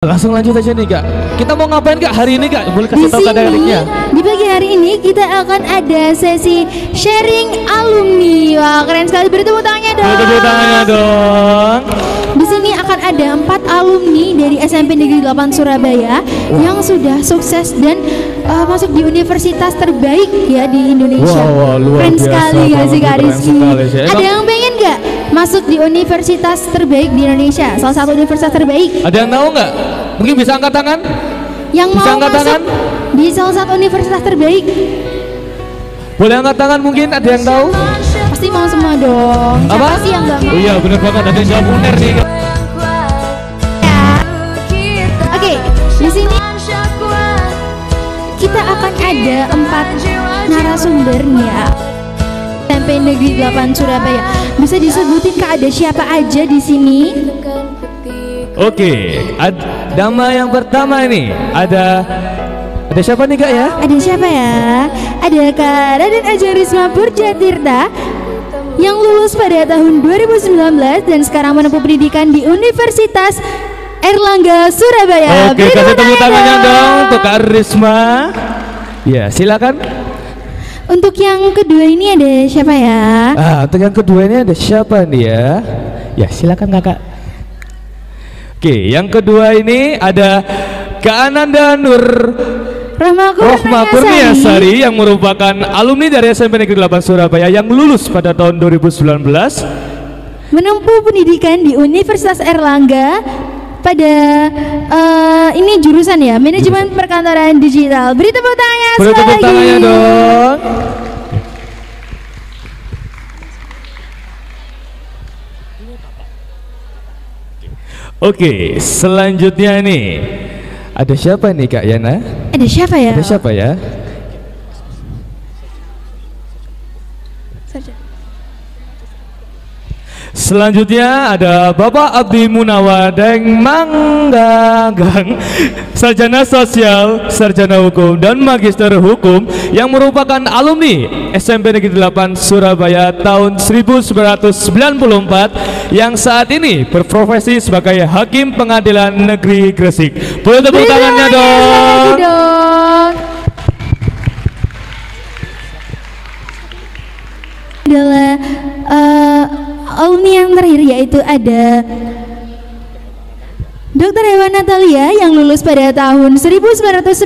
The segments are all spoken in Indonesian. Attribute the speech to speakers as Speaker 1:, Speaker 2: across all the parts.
Speaker 1: Langsung lanjut aja nih Kak. Kita mau ngapain Kak hari ini Kak? Boleh kasih tahu kadang-kadangnya?
Speaker 2: Di pagi hari ini kita akan ada sesi sharing alumni. Wah keren sekali, beri tepuk tangannya dong.
Speaker 1: Beri tepuk tangannya dong.
Speaker 2: Di sini akan ada 4 alumni dari SMP Negeri 8 Surabaya yang sudah sukses dan masuk di universitas terbaik ya di Indonesia.
Speaker 1: Luar
Speaker 2: keren
Speaker 1: biasa
Speaker 2: sekali gak sih Kak Rizky? Ada yang pengen gak masuk di universitas terbaik di Indonesia? Salah satu universitas terbaik.
Speaker 1: Ada yang tahu nggak? Mungkin bisa angkat tangan?
Speaker 2: Yang
Speaker 1: Bisa
Speaker 2: mau
Speaker 1: angkat
Speaker 2: masuk
Speaker 1: tangan?
Speaker 2: di salah satu universitas terbaik?
Speaker 1: Boleh angkat tangan mungkin? Ada yang tahu?
Speaker 2: Pasti mau semua dong.
Speaker 1: Apa?
Speaker 2: Siapa sih yang gak mau?
Speaker 1: Oh iya bener banget, ada yang jawab uner nih Kak.
Speaker 2: Ya. Oke, di sini kita akan ada 4 narasumbernya. SMP Negeri 8 Surabaya. Bisa disebutin Kak, ada siapa aja di sini?
Speaker 1: Oke, nama yang pertama ini ada siapa nih Kak ya?
Speaker 2: Ada siapa ya? Ada Kak Raden Ajeng Risma Purjatirta yang lulus pada tahun 2019 dan sekarang menempuh pendidikan di Universitas Airlangga Surabaya.
Speaker 1: Oke, kasih tepuk tangannya dong untuk Kak Risma. Ya, silakan.
Speaker 2: Untuk yang kedua ini ada siapa ya?
Speaker 1: Untuk yang kedua ini ada siapa nih ya? Ya, silakan Kakak. Oke, yang kedua ini ada Kak Ananda Nur
Speaker 2: Rahma
Speaker 1: Kurniasari yang merupakan alumni dari SMP Negeri 8 Surabaya yang lulus pada tahun 2019,
Speaker 2: menempuh pendidikan di Universitas Airlangga pada ini jurusan ya, manajemen perkantoran digital. Beri tepuk tangannya sekali lagi.
Speaker 1: Beri tepuk tangannya dong. Oke, selanjutnya nih ada siapa nih Kak Yana?
Speaker 2: Ada siapa ya?
Speaker 1: Ada siapa ya? Selanjutnya ada Bapak Abdi Munawadeng Manggagang, sarjana sosial, sarjana hukum dan magister hukum yang merupakan alumni SMP Negeri 8 Surabaya tahun 1994 yang saat ini berprofesi sebagai Hakim Pengadilan Negeri Gresik. Boleh tepuk tangannya dong.
Speaker 2: Adalah alumni yang terakhir, yaitu ada Dr. Hewan Natalia yang lulus pada tahun 1994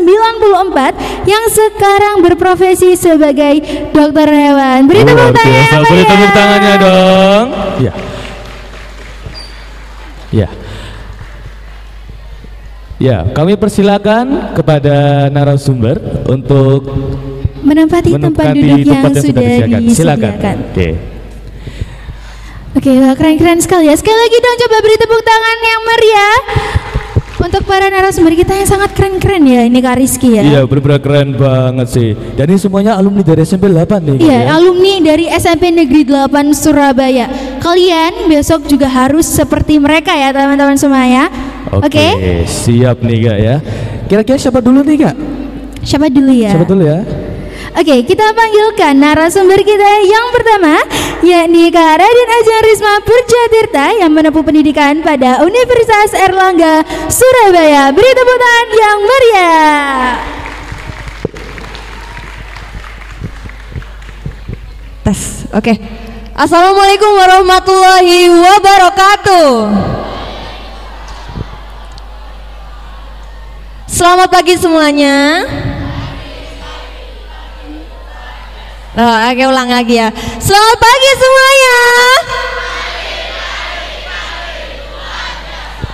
Speaker 2: yang sekarang berprofesi sebagai dokter hewan. Beri tepuk tangannya.
Speaker 1: Beri tepuk tangannya dong. Ya. Ya. Ya, kami persilakan kepada narasumber untuk
Speaker 2: menempati tempat duduk yang sudah disediakan. Oke, keren-keren sekali ya. Sekali lagi dong coba beri tepuk tangan yang meriah untuk para narasumber kita yang sangat keren-keren ya. Ini Kak Rizky ya.
Speaker 1: Iya, benar-benar keren banget sih. Dan ini semuanya alumni dari SMP 8 nih.
Speaker 2: Iya,
Speaker 1: ya?
Speaker 2: alumni dari SMP Negeri 8 Surabaya. Kalian besok juga harus seperti mereka ya teman-teman semuanya. Oke.
Speaker 1: Siap nih Kak ya. Kira-kira siapa dulu nih Kak?
Speaker 2: Siapa dulu ya?
Speaker 1: Siapa dulu ya?
Speaker 2: Oke, kita panggilkan narasumber kita yang pertama, yakni Kak Raden Ajeng Risma Purjatirta yang menempuh pendidikan pada Universitas Airlangga Surabaya. Beri tepuk tangan yang meriah.
Speaker 3: Tes, oke. Assalamualaikum warahmatullahi wabarakatuh. Selamat pagi semuanya. Oke, ulang lagi ya. Selamat pagi semuanya.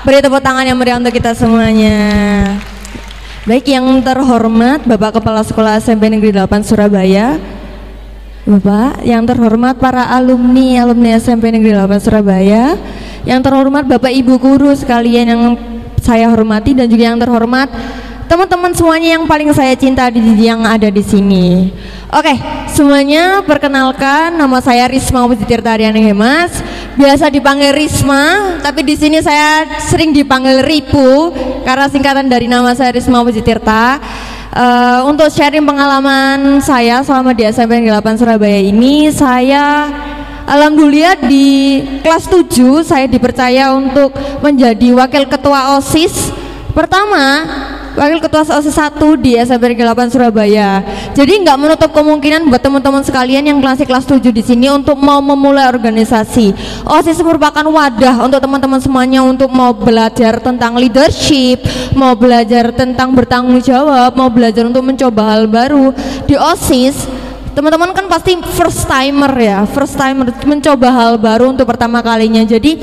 Speaker 3: Beri tepuk tangan yang meriah untuk kita semuanya. Baik, yang terhormat Bapak Kepala Sekolah SMP Negeri 8 Surabaya, Bapak yang terhormat para alumni SMP Negeri 8 Surabaya, yang terhormat Bapak Ibu guru sekalian yang saya hormati, dan juga yang terhormat teman-teman semuanya yang paling saya cinta yang ada di sini. Oke, semuanya perkenalkan, nama saya Risma Purjatirta Aryani Hemas, biasa dipanggil Risma, tapi di sini saya sering dipanggil Ripu karena singkatan dari nama saya Risma Purjatirta. Untuk sharing pengalaman saya selama di SMP Negeri 8 Surabaya ini, saya alhamdulillah di kelas 7 saya dipercaya untuk menjadi wakil ketua OSIS Pertama, Wakil Ketua OSIS 1 di SMP Negeri 8 Surabaya. Jadi nggak menutup kemungkinan buat teman-teman sekalian yang masih kelas 7 di sini untuk mau memulai organisasi. OSIS merupakan wadah untuk teman-teman semuanya untuk mau belajar tentang leadership, mau belajar tentang bertanggung jawab, mau belajar untuk mencoba hal baru. Di OSIS, teman-teman kan pasti first timer ya, first timer mencoba hal baru untuk pertama kalinya. Jadi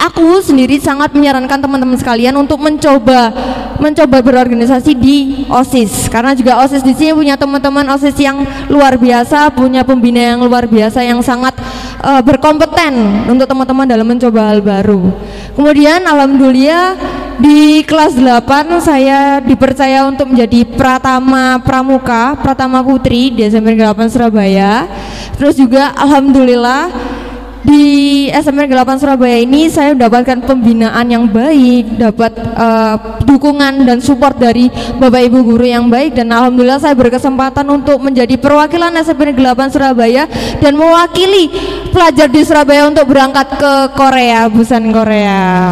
Speaker 3: aku sendiri sangat menyarankan teman-teman sekalian untuk mencoba berorganisasi di OSIS, karena juga OSIS di sini punya teman-teman OSIS yang luar biasa, punya pembina yang luar biasa yang sangat berkompeten untuk teman-teman dalam mencoba hal baru. Kemudian alhamdulillah di kelas 8 saya dipercaya untuk menjadi Pratama Pramuka, Pratama Putri di SMP Negeri 8 Surabaya. Terus juga alhamdulillah di SMP Negeri 8 Surabaya ini saya mendapatkan pembinaan yang baik, dapat dukungan dan support dari Bapak Ibu guru yang baik, dan alhamdulillah saya berkesempatan untuk menjadi perwakilan SMP Negeri 8 Surabaya dan mewakili pelajar di Surabaya untuk berangkat ke Korea, Busan Korea.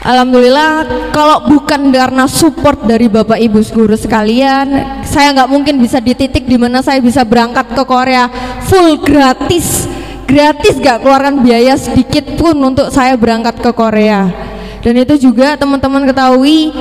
Speaker 3: Alhamdulillah, kalau bukan karena support dari Bapak Ibu guru sekalian, saya nggak mungkin bisa di titik dimana saya bisa berangkat ke Korea full gratis, gak keluarkan biaya sedikit pun untuk saya berangkat ke Korea. Dan itu juga teman-teman ketahui,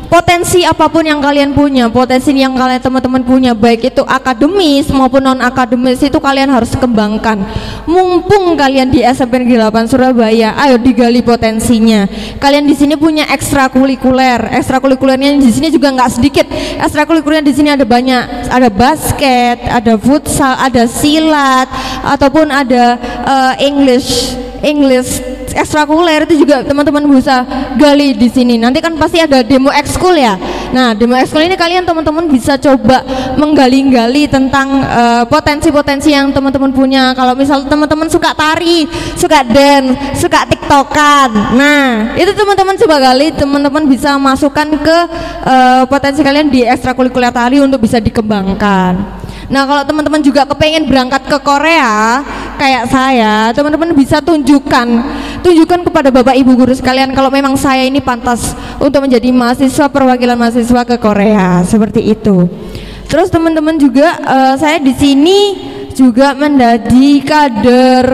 Speaker 3: potensi apapun yang kalian punya, potensi yang kalian teman-teman punya, baik itu akademis maupun non akademis, itu kalian harus kembangkan. Mumpung kalian di SMP Negeri 8 Surabaya, ayo digali potensinya. Kalian di sini punya ekstrakurikulernya di sini juga nggak sedikit. Ekstrakurikulernya di sini ada banyak, ada basket, ada futsal, ada silat, ataupun ada English ekstrakurikuler itu juga teman-teman bisa gali di sini. Nanti kan pasti ada demo ekskul ya. Nah, demo ekskul ini kalian teman-teman bisa coba menggali-gali tentang potensi-potensi yang teman-teman punya. Kalau misal teman-teman suka tari, suka dance, suka tiktokan, nah itu teman-teman coba gali, teman-teman bisa masukkan ke potensi kalian di ekstrakurikuler tari untuk bisa dikembangkan. Nah, kalau teman-teman juga kepengen berangkat ke Korea kayak saya, teman-teman bisa tunjukkan kepada Bapak Ibu guru sekalian kalau memang saya ini pantas untuk menjadi mahasiswa, perwakilan mahasiswa ke Korea, seperti itu. Terus teman-teman juga saya di sini juga menjadi kader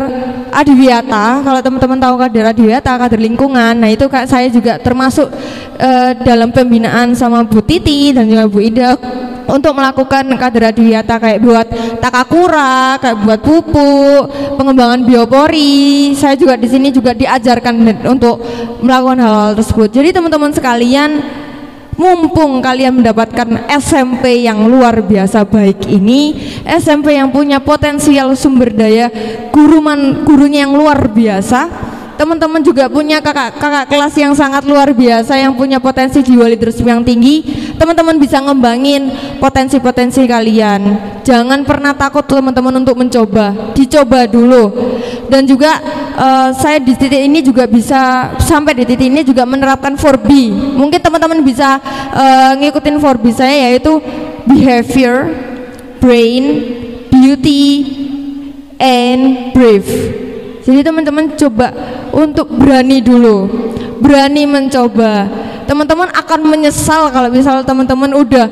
Speaker 3: Adiwiyata. Kalau teman-teman tahu kader Adiwiyata, kader lingkungan, nah itu saya juga termasuk dalam pembinaan sama Bu Titi dan juga Bu Ida untuk melakukan kader Adiwiyata, kayak buat takakura, kayak buat pupuk, pengembangan biopori. Saya juga di sini juga diajarkan untuk melakukan hal-hal tersebut. Jadi teman-teman sekalian, mumpung kalian mendapatkan SMP yang luar biasa baik ini, SMP yang punya potensial sumber daya gurunya yang luar biasa, teman-teman juga punya kakak kelas yang sangat luar biasa yang punya potensi jiwa leadership yang tinggi, teman-teman bisa ngembangin potensi-potensi kalian. Jangan pernah takut teman-teman untuk mencoba, dicoba dulu. Dan juga saya di titik ini juga bisa, sampai di titik ini juga menerapkan 4B. Mungkin teman-teman bisa ngikutin 4B saya, yaitu behavior, brain, beauty, and brave. Jadi teman-teman coba untuk berani dulu, berani mencoba. Teman-teman akan menyesal kalau misal teman-teman udah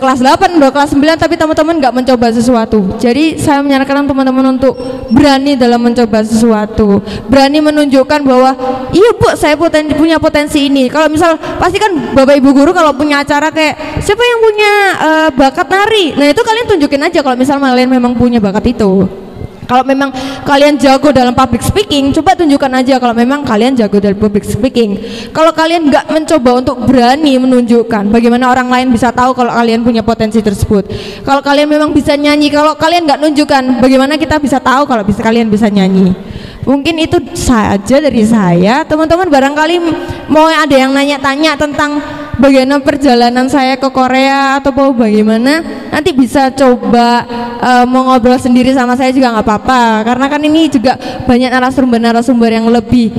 Speaker 3: kelas 8, udah kelas 9 tapi teman-teman nggak mencoba sesuatu. Jadi saya menyarankan teman-teman untuk berani dalam mencoba sesuatu, berani menunjukkan bahwa iya Bu, saya punya potensi ini. Kalau misal pasti kan Bapak Ibu guru kalau punya acara kayak siapa yang punya bakat nari, nah itu kalian tunjukin aja kalau misal kalian memang punya bakat itu. Kalau memang kalian jago dalam public speaking, coba tunjukkan aja kalau memang kalian jago dalam public speaking. Kalau kalian nggak mencoba untuk berani menunjukkan, bagaimana orang lain bisa tahu kalau kalian punya potensi tersebut. Kalau kalian memang bisa nyanyi, kalau kalian nggak nunjukkan, bagaimana kita bisa tahu kalau kalian bisa nyanyi. Mungkin itu saja dari saya. Teman-teman barangkali mau ada yang nanya-tanya tentang bagaimana perjalanan saya ke Korea atau bagaimana, nanti bisa coba mau ngobrol sendiri sama saya juga nggak apa-apa, karena kan ini juga banyak narasumber yang lebih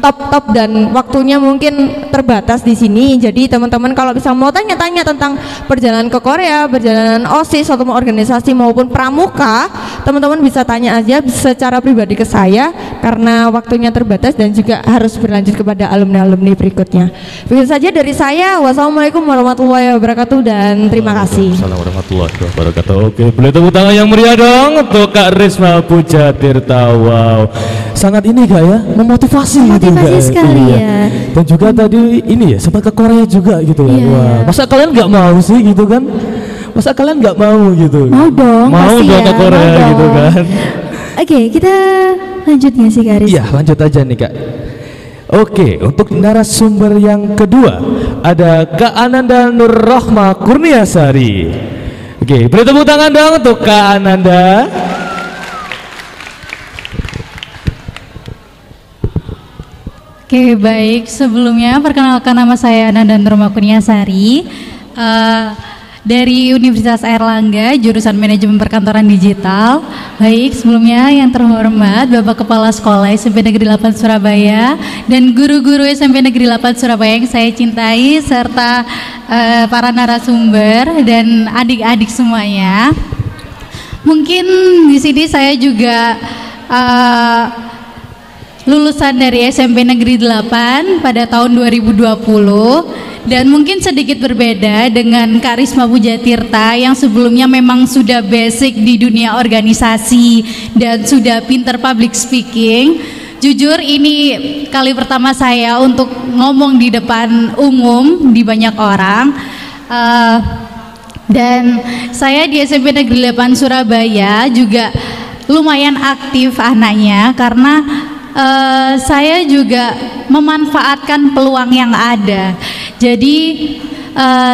Speaker 3: top dan waktunya mungkin terbatas di sini. Jadi teman-teman kalau bisa mau tanya-tanya tentang perjalanan ke Korea, perjalanan OSIS atau organisasi maupun pramuka, teman-teman bisa tanya aja secara pribadi ke saya karena waktunya terbatas dan juga harus berlanjut kepada alumni-alumni berikutnya. Begitu saja dari saya. Wassalamualaikum warahmatullahi wabarakatuh dan terima kasih.
Speaker 1: Assalamualaikum warahmatullahi wabarakatuh. Oke, boleh tepuk tangan yang meriah dong untuk Kak Risma Puja Tirta. Wow, sangat ini Kak ya, memotivasi gitu Kak.
Speaker 2: Motivasi sekali
Speaker 1: Iya.
Speaker 2: ya.
Speaker 1: Dan juga tadi ini ya, sempat ke Korea juga gitu ya.
Speaker 2: Iya.
Speaker 1: Wah, masa kalian nggak mau sih gitu kan? Masa kalian nggak mau gitu?
Speaker 2: Mau dong,
Speaker 1: mau
Speaker 2: pasti
Speaker 1: dong
Speaker 2: ya,
Speaker 1: ke Korea
Speaker 2: mau dong.
Speaker 1: gitu kan?
Speaker 2: Oke, kita lanjutnya sih Kak Riz.
Speaker 1: Iya, lanjut aja nih Kak. Oke, untuk narasumber yang kedua ada Kak Ananda Nur Rahma Kurniasari. Oke, beri tepuk tangan dong untuk Kak Ananda.
Speaker 4: Oke, baik. Sebelumnya perkenalkan, nama saya Ananda Nur Rahma Kurniasari dari Universitas Airlangga, jurusan Manajemen Perkantoran Digital. Baik, sebelumnya yang terhormat Bapak Kepala Sekolah SMP Negeri 8 Surabaya dan guru-guru SMP Negeri 8 Surabaya yang saya cintai, serta para narasumber dan adik-adik semuanya. Mungkin di sini saya juga lulusan dari SMP Negeri 8 pada tahun 2020. Dan mungkin sedikit berbeda dengan Kak Risma Puja Tirta yang sebelumnya memang sudah basic di dunia organisasi dan sudah pinter public speaking. Jujur ini kali pertama saya untuk ngomong di depan umum di banyak orang. Dan saya di SMP Negeri 8 Surabaya juga lumayan aktif anaknya karena saya juga memanfaatkan peluang yang ada. Jadi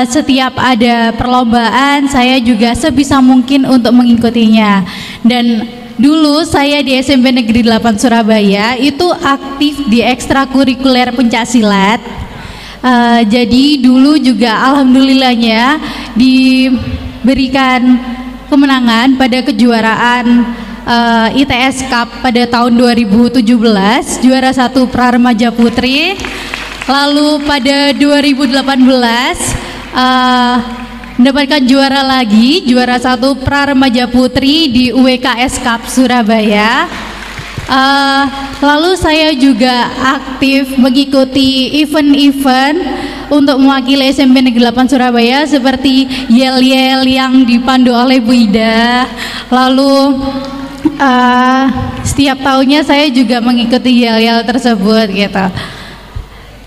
Speaker 4: setiap ada perlombaan saya juga sebisa mungkin untuk mengikutinya. Dan dulu saya di SMP Negeri 8 Surabaya itu aktif di ekstrakurikuler pencaksilat. Jadi dulu juga alhamdulillahnya diberikan kemenangan pada kejuaraan ITS Cup pada tahun 2017, juara 1 Praremaja Putri. Lalu pada 2018 mendapatkan juara lagi, juara 1 Praremaja Putri di UWKS Cup Surabaya. Lalu saya juga aktif mengikuti event-event untuk mewakili SMP Negeri 8 Surabaya seperti yel-yel yang dipandu oleh Bu Ida. Lalu setiap tahunnya saya juga mengikuti yel-yel tersebut gitu.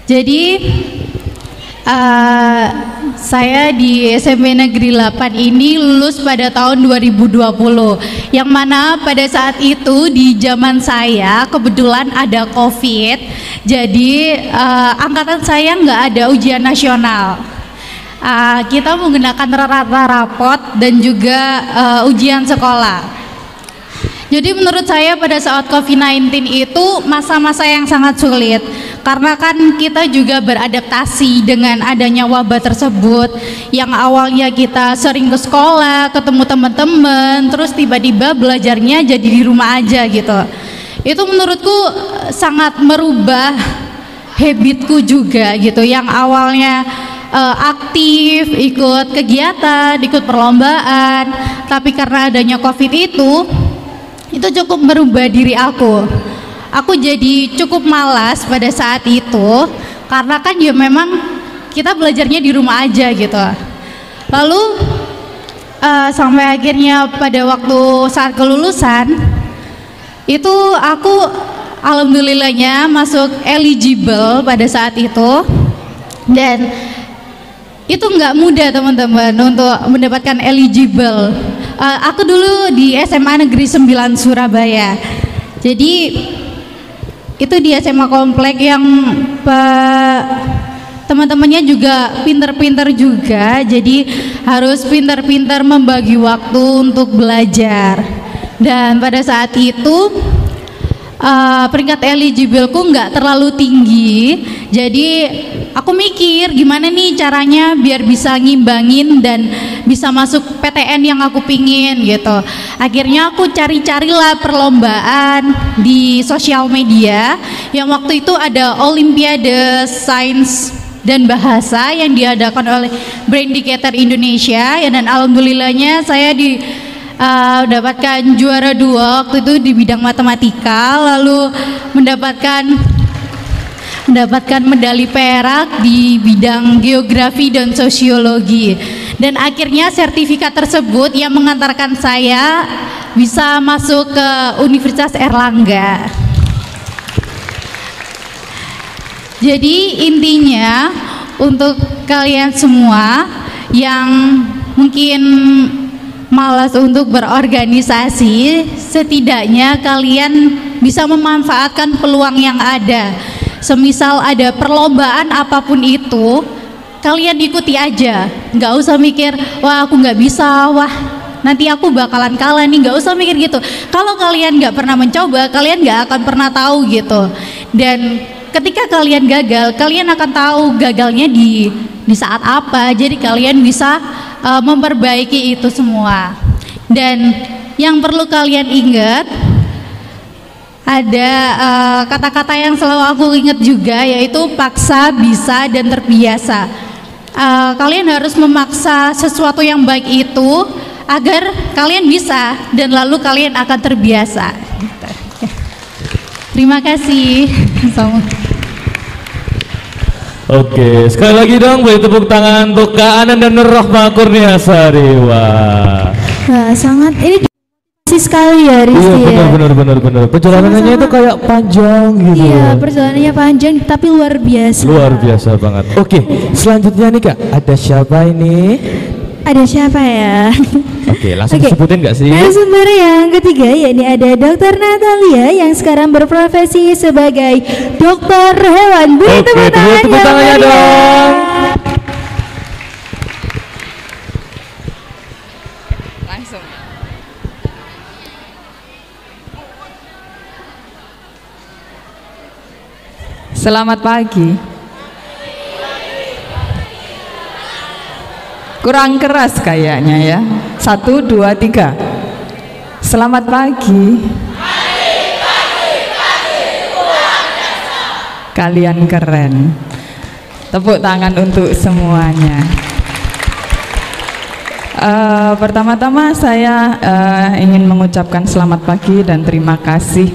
Speaker 4: Jadi saya di SMP Negeri 8 ini lulus pada tahun 2020, yang mana pada saat itu di zaman saya kebetulan ada COVID, jadi angkatan saya nggak ada ujian nasional. Kita menggunakan rata rapot dan juga ujian sekolah. Jadi menurut saya pada saat COVID-19 itu masa-masa yang sangat sulit, karena kan kita juga beradaptasi dengan adanya wabah tersebut. Yang awalnya kita sering ke sekolah, ketemu teman-teman, terus tiba-tiba belajarnya jadi di rumah aja gitu. Itu menurutku sangat merubah habitku juga gitu. Yang awalnya aktif, ikut kegiatan, ikut perlombaan, tapi karena adanya COVID itu cukup merubah diri aku. Aku jadi cukup malas pada saat itu, karena kan ya memang kita belajarnya di rumah aja gitu. Lalu sampai akhirnya pada waktu saat kelulusan itu aku alhamdulillahnya masuk eligible pada saat itu. Dan itu nggak mudah teman-teman untuk mendapatkan eligible. Aku dulu di SMA Negeri 9 Surabaya. Jadi itu di SMA komplek yang teman-temannya juga pinter-pinter juga. Jadi harus pinter-pinter membagi waktu untuk belajar. Dan pada saat itu peringkat eligibleku nggak terlalu tinggi. Jadi aku mikir gimana nih caranya biar bisa ngimbangin dan bisa masuk PTN yang aku pingin gitu. Akhirnya aku cari-carilah perlombaan di sosial media yang waktu itu ada Olimpiade Sains dan Bahasa yang diadakan oleh Brain Indicator Indonesia ya, dan alhamdulillahnya saya mendapatkan juara 2 waktu itu di bidang matematika, lalu mendapatkan medali perak di bidang geografi dan sosiologi. Dan akhirnya sertifikat tersebut yang mengantarkan saya bisa masuk ke Universitas Erlangga. Jadi intinya untuk kalian semua yang mungkin malas untuk berorganisasi, setidaknya kalian bisa memanfaatkan peluang yang ada. Semisal ada perlombaan apapun itu, kalian ikuti aja, nggak usah mikir wah aku nggak bisa, wah nanti aku bakalan kalah nih, nggak usah mikir gitu. Kalau kalian nggak pernah mencoba, kalian nggak akan pernah tahu gitu. Dan ketika kalian gagal, kalian akan tahu gagalnya di saat apa. Jadi kalian bisa memperbaiki itu semua. Dan yang perlu kalian ingat, ada kata-kata yang selalu aku ingat juga, yaitu paksa, bisa, dan terbiasa. Kalian harus memaksa sesuatu yang baik itu agar kalian bisa, dan lalu kalian akan terbiasa. Terima kasih.
Speaker 1: Oke, sekali lagi dong boleh tepuk tangan untuk Kak Anan dan Nur Rohma Kurniasari. Wah,
Speaker 2: sangat ini sekali ya Rizky.
Speaker 1: Iya benar. Perjalanannya itu kayak panjang gitu.
Speaker 2: Iya, perjalanannya panjang tapi luar biasa.
Speaker 1: Luar biasa banget. Oke, selanjutnya nih Kak, ada siapa ini?
Speaker 2: Ada siapa ya?
Speaker 1: Oke, langsung disebutin nggak sih?
Speaker 2: Narasumber yang ketiga yakni ada Dr. Natalia yang sekarang berprofesi sebagai dokter hewan. Beri tepuk tangannya
Speaker 1: dong.
Speaker 5: Langsung. Selamat pagi. Kurang keras kayaknya ya. 1, 2, 3. Selamat pagi. Kalian keren. Tepuk tangan untuk semuanya. Pertama-tama saya ingin mengucapkan selamat pagi dan terima kasih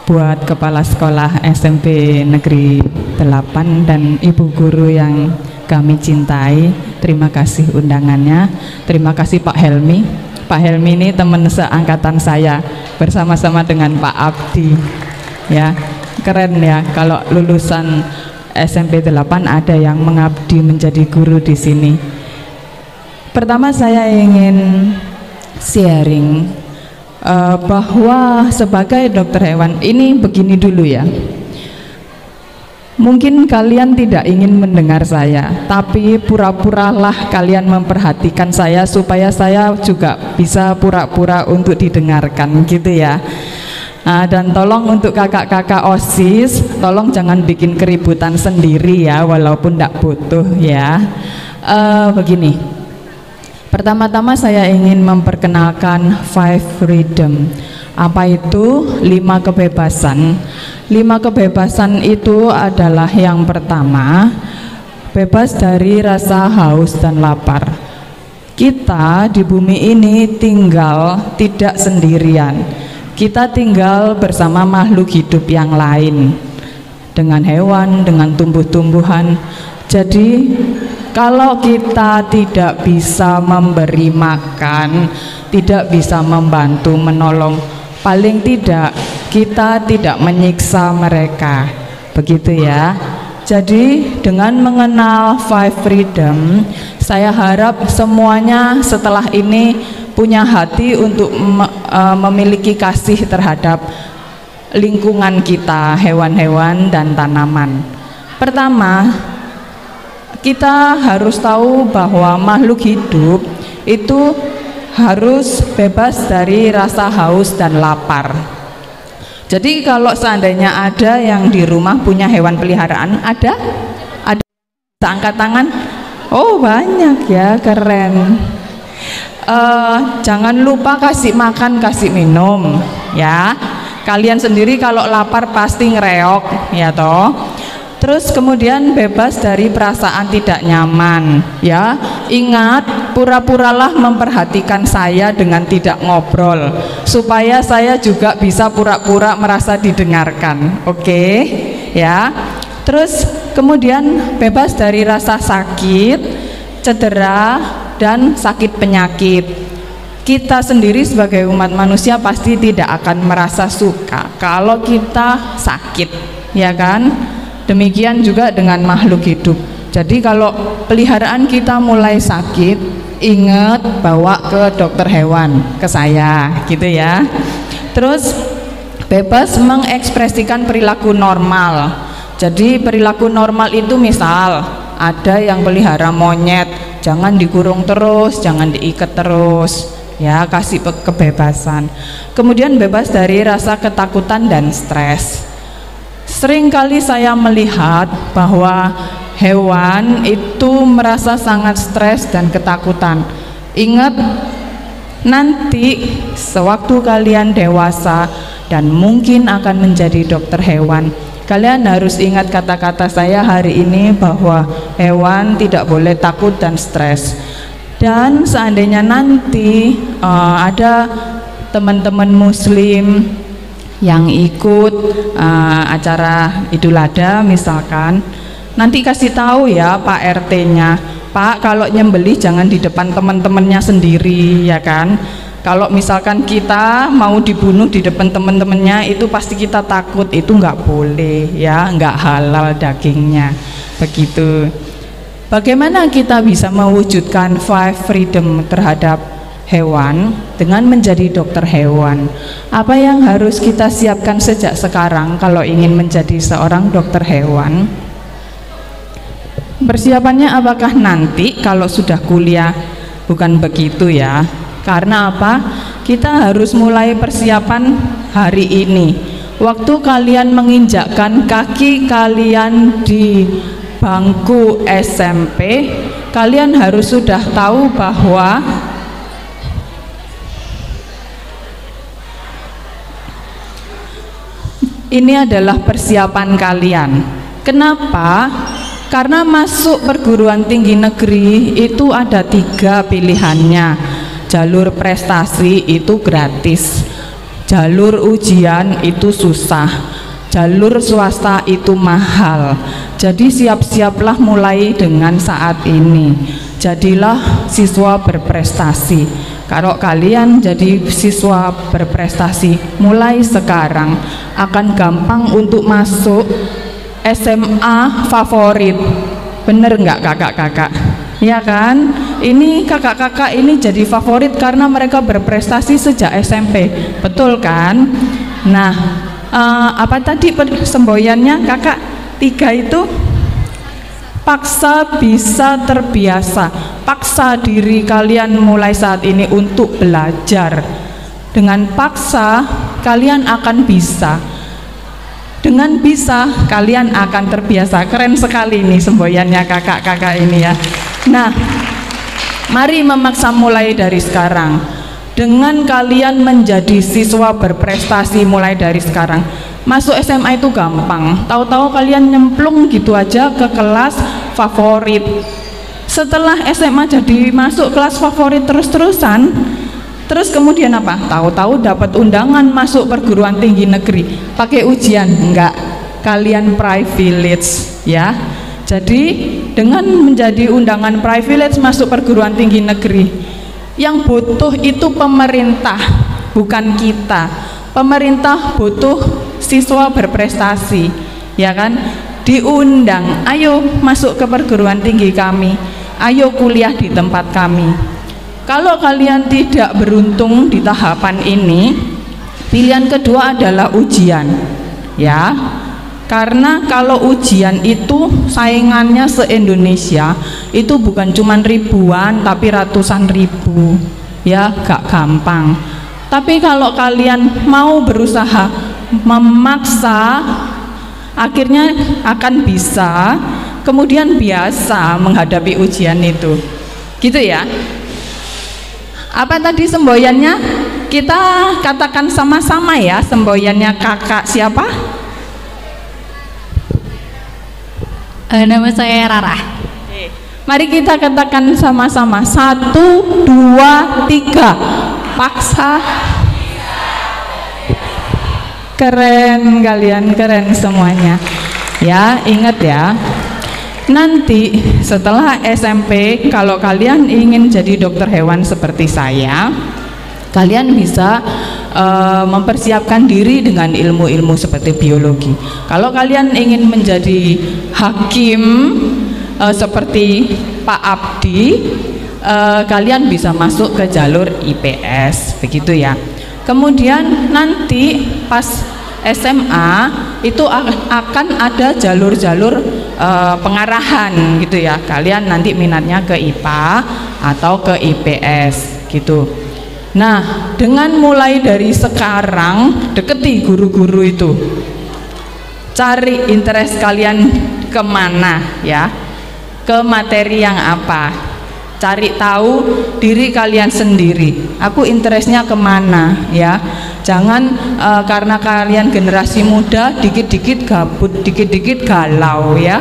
Speaker 5: buat Kepala Sekolah SMP Negeri 8 dan Ibu Guru yang kami cintai. Terima kasih undangannya. Terima kasih Pak Helmi. Pak Helmi ini teman seangkatan saya bersama-sama dengan Pak Abdi. Ya, keren ya kalau lulusan SMP 8 ada yang mengabdi menjadi guru di sini. Pertama saya ingin sharing bahwa sebagai dokter hewan ini begini dulu ya. Mungkin kalian tidak ingin mendengar saya, tapi pura-puralah kalian memperhatikan saya supaya saya juga bisa pura-pura untuk didengarkan gitu ya. Dan tolong untuk kakak-kakak OSIS, tolong jangan bikin keributan sendiri ya, walaupun tidak butuh ya. Begini, pertama-tama saya ingin memperkenalkan 5 freedom. Apa itu 5 kebebasan? 5 kebebasan itu adalah yang pertama, bebas dari rasa haus dan lapar. Kita di bumi ini tinggal tidak sendirian. Kita tinggal bersama makhluk hidup yang lain, dengan hewan, dengan tumbuh-tumbuhan. Jadi kalau kita tidak bisa memberi makan, tidak bisa membantu, menolong, paling tidak kita tidak menyiksa mereka, begitu ya. Jadi dengan mengenal 5 freedom, saya harap semuanya setelah ini punya hati untuk memiliki kasih terhadap lingkungan kita, hewan-hewan dan tanaman. Pertama, kita harus tahu bahwa makhluk hidup itu harus bebas dari rasa haus dan lapar. Jadi kalau seandainya ada yang di rumah punya hewan peliharaan, ada angkat tangan. Oh banyak ya, keren. Jangan lupa kasih makan, kasih minum ya. Kalian sendiri kalau lapar pasti ngereok ya toh. Terus kemudian bebas dari perasaan tidak nyaman ya. Ingat pura-puralah memperhatikan saya dengan tidak ngobrol, supaya saya juga bisa pura-pura merasa didengarkan. Oke, ya. Terus kemudian bebas dari rasa sakit, cedera, dan sakit penyakit. Kita sendiri sebagai umat manusia pasti tidak akan merasa suka kalau kita sakit, ya kan? Demikian juga dengan makhluk hidup. Jadi kalau peliharaan kita mulai sakit, ingat bawa ke dokter hewan, ke saya, gitu ya. Terus bebas mengekspresikan perilaku normal. Jadi perilaku normal itu misal ada yang pelihara monyet, jangan dikurung terus, jangan diikat terus, ya, kasih kebebasan. Kemudian bebas dari rasa ketakutan dan stres. Seringkali saya melihat bahwa hewan itu merasa sangat stres dan ketakutan. Ingat, nanti sewaktu kalian dewasa dan mungkin akan menjadi dokter hewan, kalian harus ingat kata-kata saya hari ini bahwa hewan tidak boleh takut dan stres. Dan seandainya nanti ada teman-teman muslim yang ikut acara Idul Adha misalkan, nanti kasih tahu ya Pak RT-nya, Pak, kalau nyembelih jangan di depan teman-temannya sendiri, ya kan? Kalau misalkan kita mau dibunuh di depan teman-temannya, itu pasti kita takut, itu nggak boleh, ya, nggak halal dagingnya, begitu. Bagaimana kita bisa mewujudkan 5 freedom terhadap hewan dengan menjadi dokter hewan? Apa yang harus kita siapkan sejak sekarang kalau ingin menjadi seorang dokter hewan? Persiapannya apakah nanti kalau sudah kuliah? Bukan begitu ya. Karena apa? Kita harus mulai persiapan hari ini. Waktu kalian menginjakkan kaki kalian di bangku SMP, kalian harus sudah tahu bahwa ini adalah persiapan kalian. Kenapa? Karena masuk perguruan tinggi negeri itu ada 3 pilihannya. Jalur prestasi itu gratis, jalur ujian itu susah, jalur swasta itu mahal. Jadi siap-siaplah mulai dengan saat ini. Jadilah siswa berprestasi. Kalau kalian jadi siswa berprestasi mulai sekarang, akan gampang untuk masuk SMA favorit. Bener nggak kakak-kakak? Ya kan? Ini kakak-kakak ini jadi favorit karena mereka berprestasi sejak SMP. Betul kan? Nah, apa tadi semboyannya kakak? 3 itu paksa bisa terbiasa. Paksa diri kalian mulai saat ini untuk belajar. Dengan paksa kalian akan bisa. Dengan bisa kalian akan terbiasa. Keren sekali nih semboyannya kakak-kakak ini ya. Nah, mari memaksa mulai dari sekarang. Dengan kalian menjadi siswa berprestasi mulai dari sekarang, masuk SMA itu gampang. Tahu-tahu kalian nyemplung gitu aja ke kelas favorit. Setelah SMA jadi masuk kelas favorit terus-terusan, terus kemudian apa? Tahu-tahu dapat undangan masuk perguruan tinggi negeri. Pakai ujian? Enggak. Kalian privilege, ya. Jadi dengan menjadi undangan privilege masuk perguruan tinggi negeri, yang butuh itu pemerintah, bukan kita. Pemerintah butuh siswa berprestasi, ya kan? Diundang, ayo masuk ke perguruan tinggi kami, ayo kuliah di tempat kami. Kalau kalian tidak beruntung di tahapan ini, pilihan kedua adalah ujian, ya. Karena kalau ujian itu saingannya se-Indonesia itu bukan cuma ribuan tapi ratusan ribu, ya, gak gampang. Tapi kalau kalian mau berusaha memaksa, akhirnya akan bisa, kemudian biasa menghadapi ujian itu, gitu ya. Apa tadi semboyannya? Kita katakan sama-sama ya, semboyannya kakak siapa?
Speaker 4: Nama saya Rara.
Speaker 5: Mari kita katakan sama-sama. 1, 2, 3. Paksa. Keren kalian, keren semuanya. Ya, ingat ya. Nanti setelah SMP, kalau kalian ingin jadi dokter hewan seperti saya, kalian bisa mempersiapkan diri dengan ilmu-ilmu seperti biologi. Kalau kalian ingin menjadi hakim seperti Pak Abdi, kalian bisa masuk ke jalur IPS, begitu ya. Kemudian nanti pas SMA itu akan ada jalur-jalur pengarahan gitu ya. Kalian nanti minatnya ke IPA atau ke IPS gitu. Nah, dengan mulai dari sekarang deketi guru-guru itu, cari interest kalian kemana ya, ke materi yang apa, cari tahu diri kalian sendiri, aku interestnya kemana ya. Jangan karena kalian generasi muda dikit-dikit gabut, dikit-dikit galau ya.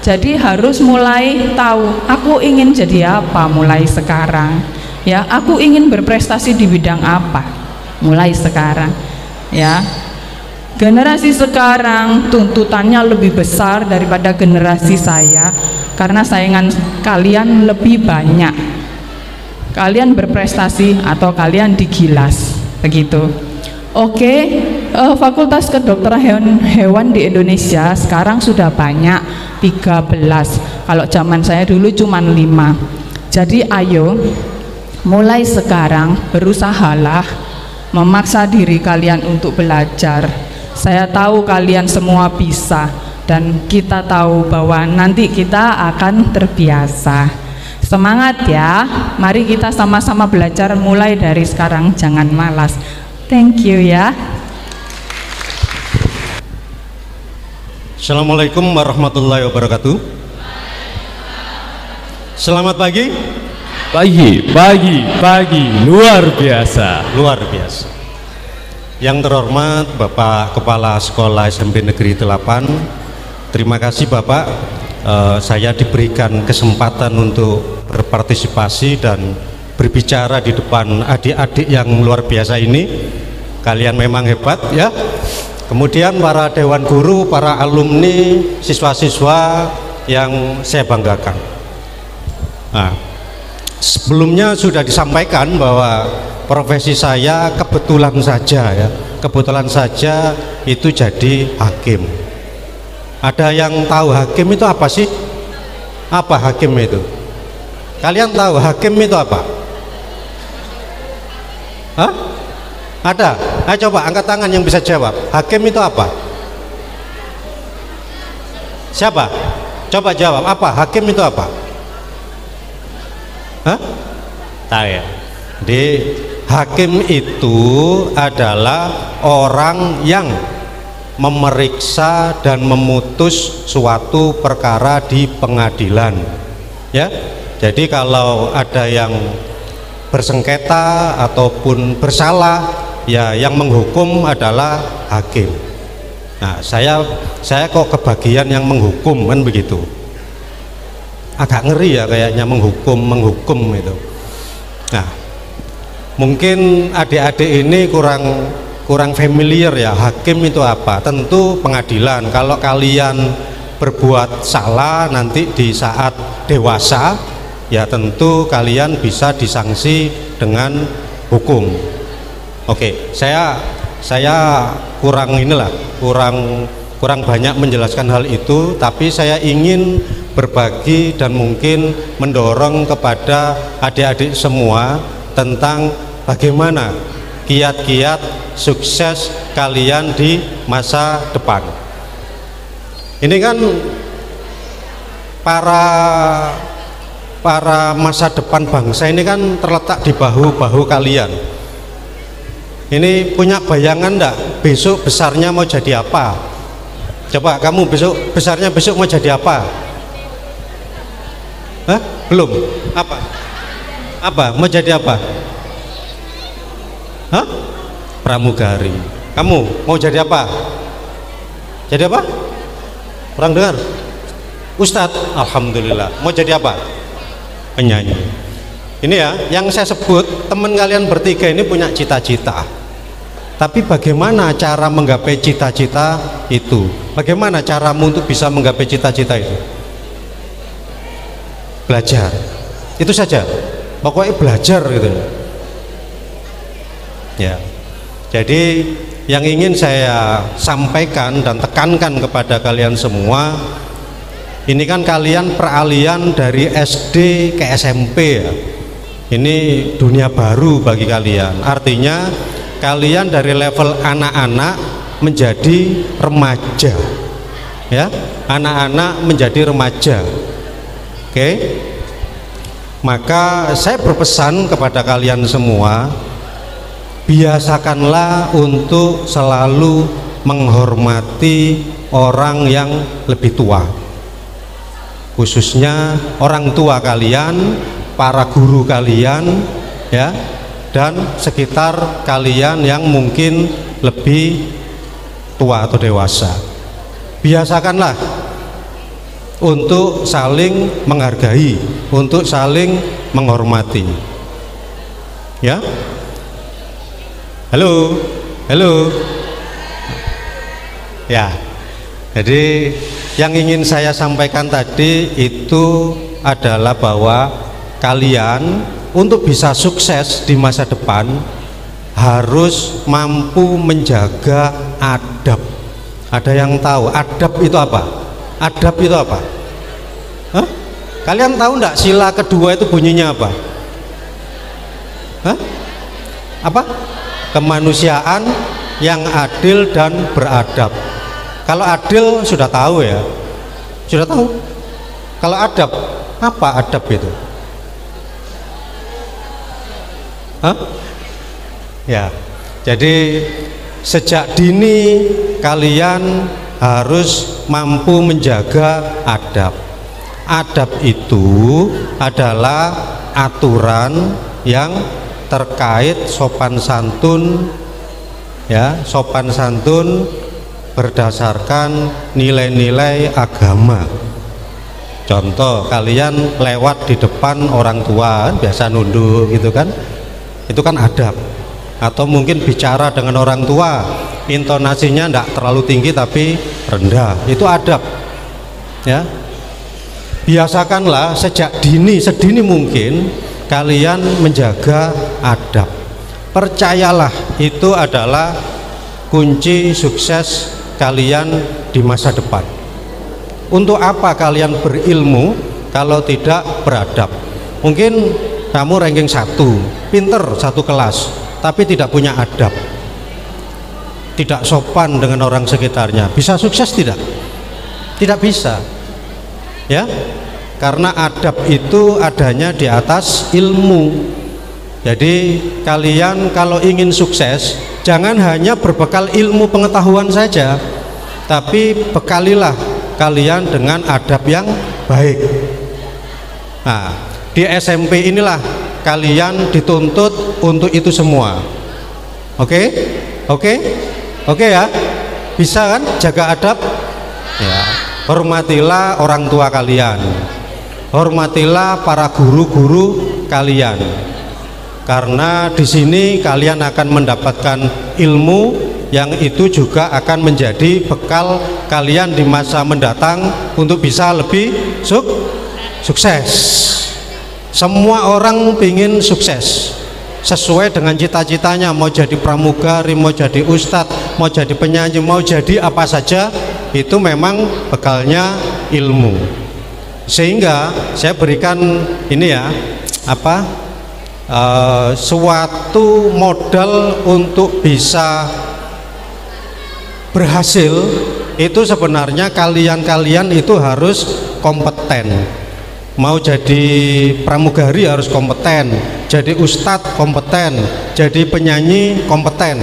Speaker 5: Jadi harus mulai tahu aku ingin jadi apa mulai sekarang. Ya, aku ingin berprestasi di bidang apa mulai sekarang ya. Generasi sekarang tuntutannya lebih besar daripada generasi saya karena saingan kalian lebih banyak. Kalian berprestasi atau kalian digilas begitu. Oke, Fakultas Kedokteran Hewan di Indonesia sekarang sudah banyak, 13. Kalau zaman saya dulu cuma 5. Jadi ayo mulai sekarang berusahalah memaksa diri kalian untuk belajar. Saya tahu kalian semua bisa dan kita tahu bahwa nanti kita akan terbiasa. Semangat ya, mari kita sama-sama belajar mulai dari sekarang, jangan malas. Thank you ya.
Speaker 6: Assalamualaikum warahmatullahi wabarakatuh. Selamat pagi.
Speaker 1: Pagi, luar biasa.
Speaker 6: Luar biasa. Yang terhormat Bapak Kepala Sekolah SMP Negeri 8, terima kasih Bapak, saya diberikan kesempatan untuk berpartisipasi dan berbicara di depan adik-adik yang luar biasa ini. Kalian memang hebat ya. Kemudian para dewan guru, para alumni, siswa-siswa yang saya banggakan. Nah, sebelumnya sudah disampaikan bahwa profesi saya kebetulan saja itu jadi hakim. Ada yang tahu hakim itu apa sih? Apa hakim itu? Kalian tahu hakim itu apa? Hah? Ada? Ayo coba angkat tangan yang bisa jawab. Hakim itu apa? Siapa? Coba jawab. Apa? Hakim itu apa? Hah? Tahu ya? Jadi hakim itu adalah orang yang memeriksa dan memutus suatu perkara di pengadilan ya. Jadi kalau ada yang bersengketa ataupun bersalah ya, yang menghukum adalah hakim. Nah, saya kok kebagian yang menghukum kan begitu. Agak ngeri ya kayaknya menghukum itu. Nah, mungkin adik-adik ini kurang familiar ya, hakim itu apa. Tentu pengadilan. Kalau kalian berbuat salah nanti di saat dewasa ya, tentu kalian bisa disanksi dengan hukum. Oke, saya kurang banyak menjelaskan hal itu, tapi saya ingin berbagi dan mungkin mendorong kepada adik-adik semua tentang bagaimana kiat-kiat sukses kalian di masa depan. Ini kan para masa depan bangsa ini kan terletak di bahu-bahu kalian. Ini punya bayangan enggak besok besarnya mau jadi apa? Coba kamu besarnya besok mau jadi apa? Hah? Belum? Apa? Mau jadi apa? Hah? Pramugari. Kamu mau jadi apa? Jadi apa? Kurang dengar. Ustadz, alhamdulillah. Mau jadi apa? penyanyi. Ini ya, yang saya sebut teman kalian bertiga ini punya cita-cita. Tapi bagaimana cara menggapai cita-cita itu? Bagaimana caramu untuk bisa menggapai cita-cita itu? Belajar. Itu saja. Pokoknya belajar gitu. Ya. Jadi yang ingin saya sampaikan dan tekankan kepada kalian semua, ini kan kalian peralihan dari SD ke SMP ya. Ini dunia baru bagi kalian. Artinya kalian dari level anak-anak menjadi remaja. Ya, anak-anak menjadi remaja. Oke. Maka saya berpesan kepada kalian semua, biasakanlah untuk selalu menghormati orang yang lebih tua, khususnya orang tua kalian, para guru kalian, ya, dan sekitar kalian yang mungkin lebih tua atau dewasa. Biasakanlah untuk saling menghargai, untuk saling menghormati. Ya. Halo. Halo. Ya. Jadi yang ingin saya sampaikan tadi itu adalah bahwa kalian untuk bisa sukses di masa depan harus mampu menjaga adab. Ada yang tahu adab itu apa? Adab itu apa? Hah? Kalian tahu enggak sila kedua itu bunyinya apa? Hah? Apa? Kemanusiaan yang adil dan beradab. Kalau adil sudah tahu ya, sudah tahu. Kalau adab, apa adab itu? Hah? Ya, jadi sejak dini kalian harus mampu menjaga adab. Adab itu adalah aturan yang terkait sopan santun, ya, sopan santun berdasarkan nilai-nilai agama. Contoh, kalian lewat di depan orang tua biasa nunduk gitu kan, itu kan adab. Atau mungkin bicara dengan orang tua intonasinya tidak terlalu tinggi tapi rendah, itu adab, ya. Biasakanlah sejak dini, sedini mungkin kalian menjaga adab. Percayalah, itu adalah kunci sukses kalian di masa depan. Untuk apa kalian berilmu kalau tidak beradab? Mungkin kamu ranking 1, pinter satu kelas, tapi tidak punya adab, tidak sopan dengan orang sekitarnya. Bisa sukses tidak? Tidak bisa, ya, karena adab itu adanya di atas ilmu. Jadi kalian kalau ingin sukses, jangan hanya berbekal ilmu pengetahuan saja, tapi bekalilah kalian dengan adab yang baik. Nah, di SMP inilah kalian dituntut untuk itu semua. Oke? Oke? Oke ya? Bisa kan jaga adab? Ya. Hormatilah orang tua kalian. Hormatilah para guru-guru kalian. Karena di sini kalian akan mendapatkan ilmu yang itu juga akan menjadi bekal kalian di masa mendatang untuk bisa lebih sukses. Semua orang ingin sukses sesuai dengan cita-citanya, mau jadi pramugari, mau jadi ustadz, mau jadi penyanyi, mau jadi apa saja, itu memang bekalnya ilmu. Sehingga saya berikan ini ya, suatu modal untuk bisa berhasil. Itu sebenarnya kalian itu harus kompeten. Mau jadi pramugari harus kompeten, jadi ustadz kompeten, jadi penyanyi kompeten.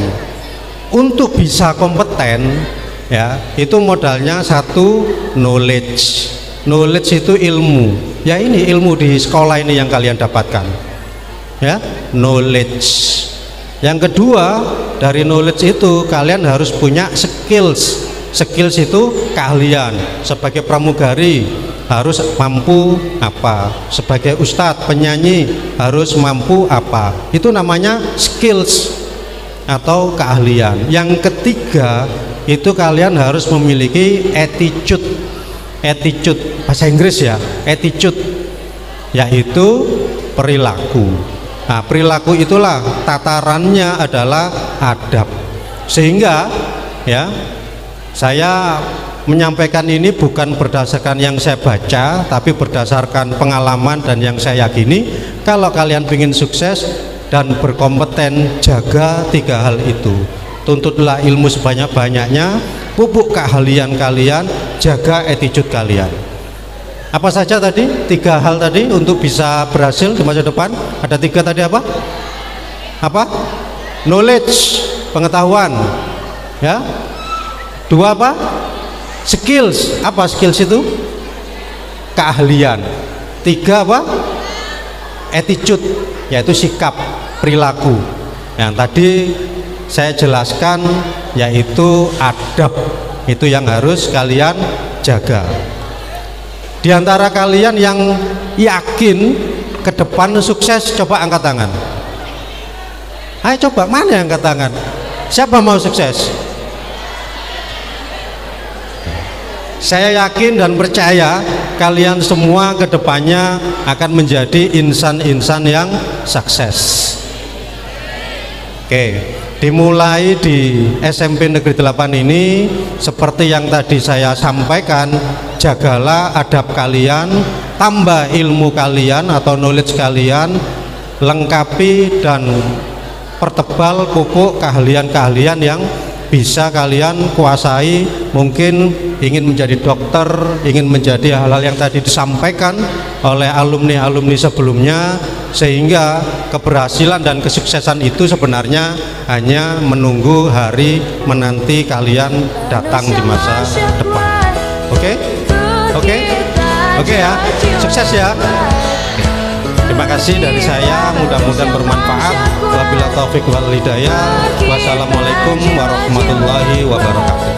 Speaker 6: Untuk bisa kompeten, ya, itu modalnya satu, knowledge. Knowledge itu ilmu. Ya, ini ilmu di sekolah ini yang kalian dapatkan, ya, knowledge. Yang kedua, dari knowledge itu kalian harus punya skills. Skills itu keahlian sebagai pramugari, harus mampu apa, sebagai ustadz, penyanyi harus mampu apa. Itu namanya skills atau keahlian. Yang ketiga itu kalian harus memiliki attitude. Attitude bahasa Inggris ya, attitude, yaitu perilaku. Nah, perilaku itulah tatarannya adalah adab. Sehingga ya, saya menyampaikan ini bukan berdasarkan yang saya baca, tapi berdasarkan pengalaman dan yang saya yakini. Kalau kalian ingin sukses dan berkompeten, jaga 3 hal itu. Tuntutlah ilmu sebanyak-banyaknya, pupuk keahlian kalian, jaga attitude kalian. Apa saja tadi? 3 hal tadi untuk bisa berhasil di masa depan. Ada 3 tadi apa? Apa? Knowledge, pengetahuan. Ya. 2 apa? Skills. Apa skills itu? Keahlian. 3 apa? Attitude, yaitu sikap, perilaku. Yang tadi saya jelaskan, yaitu adab. Itu yang harus kalian jaga. Di antara kalian yang yakin ke depan sukses, coba angkat tangan. Ayo coba, mana yang angkat tangan? Siapa mau sukses? Saya yakin dan percaya kalian semua ke depannya akan menjadi insan-insan yang sukses. Oke, dimulai di SMP Negeri 8 ini, seperti yang tadi saya sampaikan, jagalah adab kalian, tambah ilmu kalian atau knowledge kalian, lengkapi dan pertebal pupuk keahlian-keahlian yang bisa kalian kuasai. Mungkin ingin menjadi dokter, ingin menjadi hal-hal yang tadi disampaikan oleh alumni-alumni sebelumnya, sehingga keberhasilan dan kesuksesan itu sebenarnya hanya menunggu hari menanti kalian datang di masa depan. Oke? Oke ya, sukses ya. Terima kasih dari saya, mudah-mudahan bermanfaat. Wabillahi taufik wal hidayah. Wassalamualaikum warahmatullahi wabarakatuh.